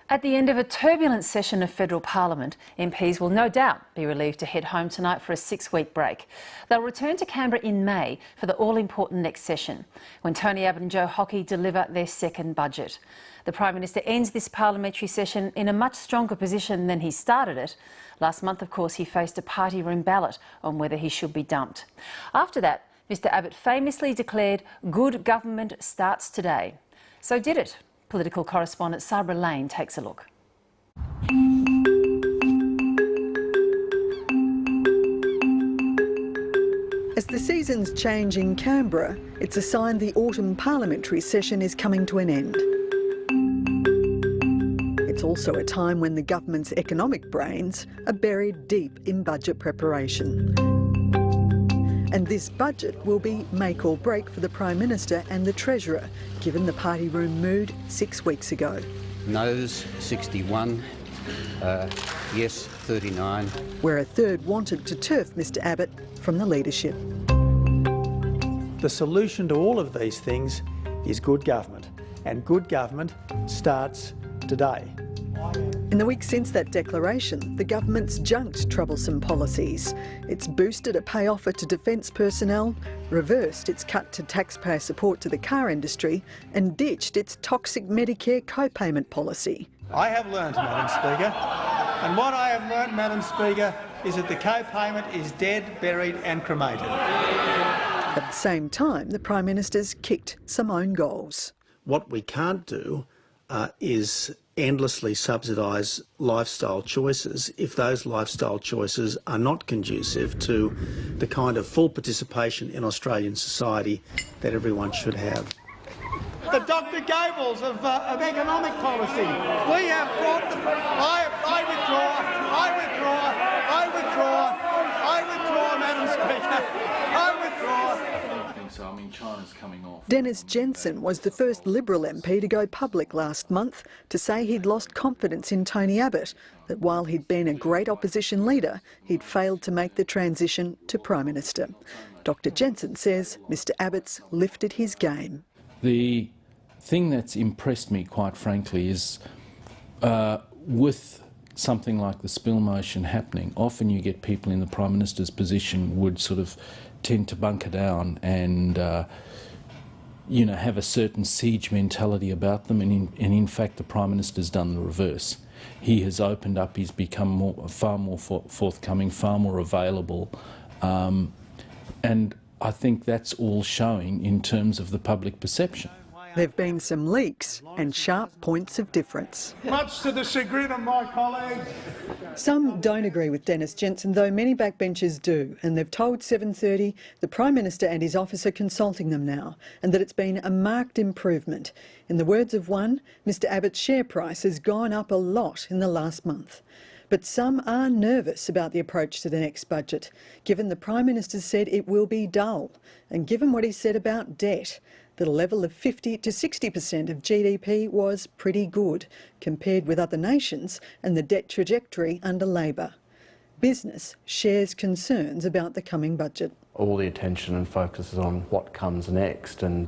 At the end of a turbulent session of federal parliament, MPs will no doubt be relieved to head home tonight for a 6-week break. They'll return to Canberra in May for the all-important next session, when Tony Abbott and Joe Hockey deliver their second budget. The Prime Minister ends this parliamentary session in a much stronger position than he started it. Last month, of course, he faced a party room ballot on whether he should be dumped. After that, Mr Abbott famously declared, "Good government starts today." So did it? Political correspondent Sabra Lane takes a look. As the seasons change in Canberra, it's a sign the autumn parliamentary session is coming to an end. It's also a time when the government's economic brains are buried deep in budget preparation. And this budget will be make or break for the Prime Minister and the Treasurer, given the party room mood 6 weeks ago. No's 61, yes 39. Where a third wanted to turf Mr Abbott from the leadership. The solution to all of these things is good government, and good government starts today. In the weeks since that declaration, the government's junked troublesome policies. It's boosted a pay offer to defence personnel, reversed its cut to taxpayer support to the car industry, and ditched its toxic Medicare co-payment policy. I have learnt, Madam Speaker, and what I have learnt, Madam Speaker, is that the co-payment is dead, buried and cremated. At the same time, the Prime Minister's kicked some own goals. What we can't do is endlessly subsidise lifestyle choices if those lifestyle choices are not conducive to the kind of full participation in Australian society that everyone should have. The Dr Gables of economic policy. We have brought the... I withdraw, Madam Speaker. I withdraw. So, I mean, China's coming off. Dennis Jensen was the first Liberal MP to go public last month to say he'd lost confidence in Tony Abbott, that while he'd been a great opposition leader, he'd failed to make the transition to Prime Minister. Dr Jensen says Mr Abbott's lifted his game. The thing that's impressed me, quite frankly, is with something like the spill motion happening, often you get people in the Prime Minister's position would sort of tend to bunker down and have a certain siege mentality about them, and in fact the Prime Minister's done the reverse. He has opened up, he's become far more forthcoming, far more available, and I think that's all showing in terms of the public perception. There have been some leaks and sharp points of difference. Much to the chagrin of my colleagues. Some don't agree with Dennis Jensen, though many backbenchers do, and they've told 7:30 the Prime Minister and his office are consulting them now, and that it's been a marked improvement. In the words of one, Mr Abbott's share price has gone up a lot in the last month. But some are nervous about the approach to the next budget, given the Prime Minister said it will be dull, and given what he said about debt, that a level of 50 to 60% of GDP was pretty good compared with other nations and the debt trajectory under Labor. Business shares concerns about the coming budget. All the attention and focus is on what comes next, and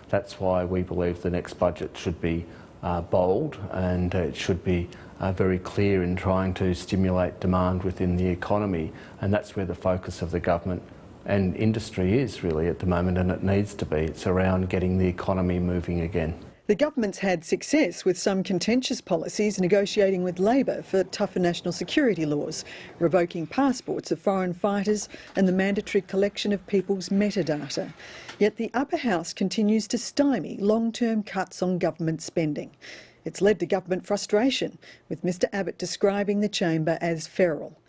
that's why we believe the next budget should be bold, and it should be very clear in trying to stimulate demand within the economy, and that's where the focus of the government and industry is really at the moment, and it needs to be. It's around getting the economy moving again. The government's had success with some contentious policies negotiating with Labor for tougher national security laws, revoking passports of foreign fighters and the mandatory collection of people's metadata. Yet the upper house continues to stymie long-term cuts on government spending. It's led to government frustration, with Mr Abbott describing the chamber as feral.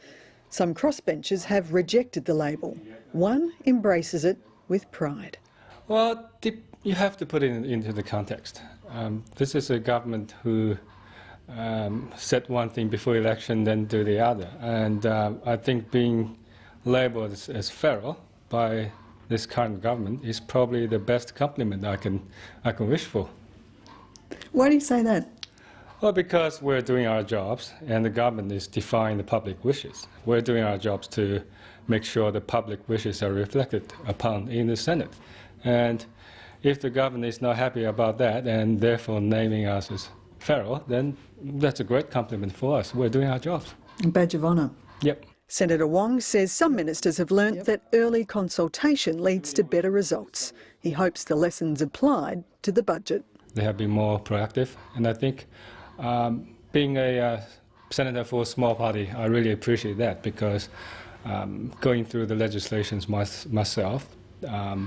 Some crossbenchers have rejected the label. One embraces it with pride. Well, you have to put it into the context. This is a government who said one thing before election, then do the other. And I think being labelled as feral by this current government is probably the best compliment I can wish for. Why do you say that? Well, because we're doing our jobs and the government is defying the public wishes. We're doing our jobs to make sure the public wishes are reflected upon in the Senate. And if the government is not happy about that and therefore naming us as fairer, then that's a great compliment for us. We're doing our jobs. Badge of honour. Yep. Senator Wong says some ministers have learnt that early consultation leads to better results. He hopes the lessons applied to the budget. They have been more proactive, and I think being a senator for a small party, I really appreciate that, because going through the legislations myself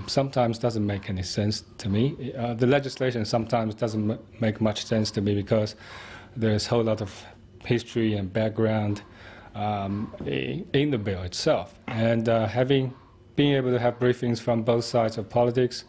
sometimes doesn't make any sense to me. The legislation sometimes doesn't make much sense to me because there's a whole lot of history and background in the bill itself. And being able to have briefings from both sides of politics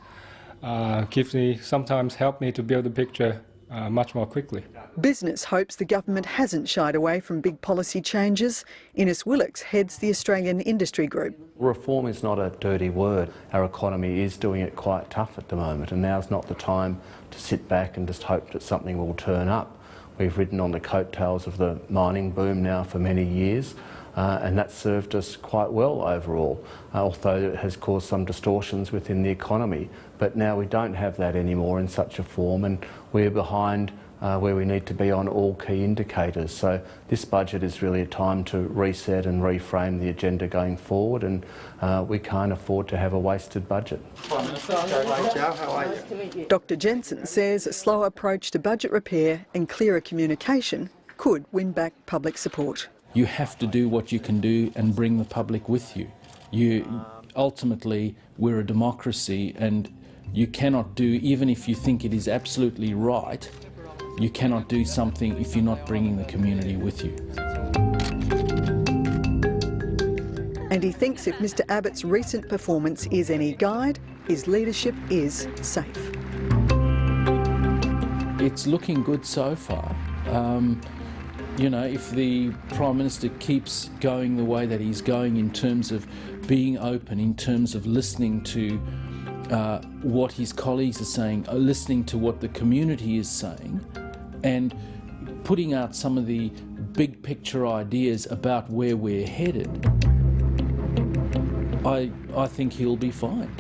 sometimes help me to build a picture much more quickly. Business hopes the government hasn't shied away from big policy changes. Innes Willocks heads the Australian Industry Group. Reform is not a dirty word. Our economy is doing it quite tough at the moment, and now's not the time to sit back and just hope that something will turn up. We've ridden on the coattails of the mining boom now for many years, and that's served us quite well overall, although it has caused some distortions within the economy. But now we don't have that anymore in such a form, and we're behind where we need to be on all key indicators. So this budget is really a time to reset and reframe the agenda going forward, and we can't afford to have a wasted budget. Prime Minister, how are you? Dr Jensen says a slow approach to budget repair and clearer communication could win back public support. You have to do what you can do and bring the public with you. Ultimately, we're a democracy, and you cannot do, even if you think it is absolutely right, you cannot do something if you're not bringing the community with you. And he thinks if Mr Abbott's recent performance is any guide, his leadership is safe. It's looking good so far. You know, if the Prime Minister keeps going the way that he's going in terms of being open, in terms of listening to what his colleagues are saying, listening to what the community is saying, and putting out some of the big picture ideas about where we're headed, I think he'll be fine.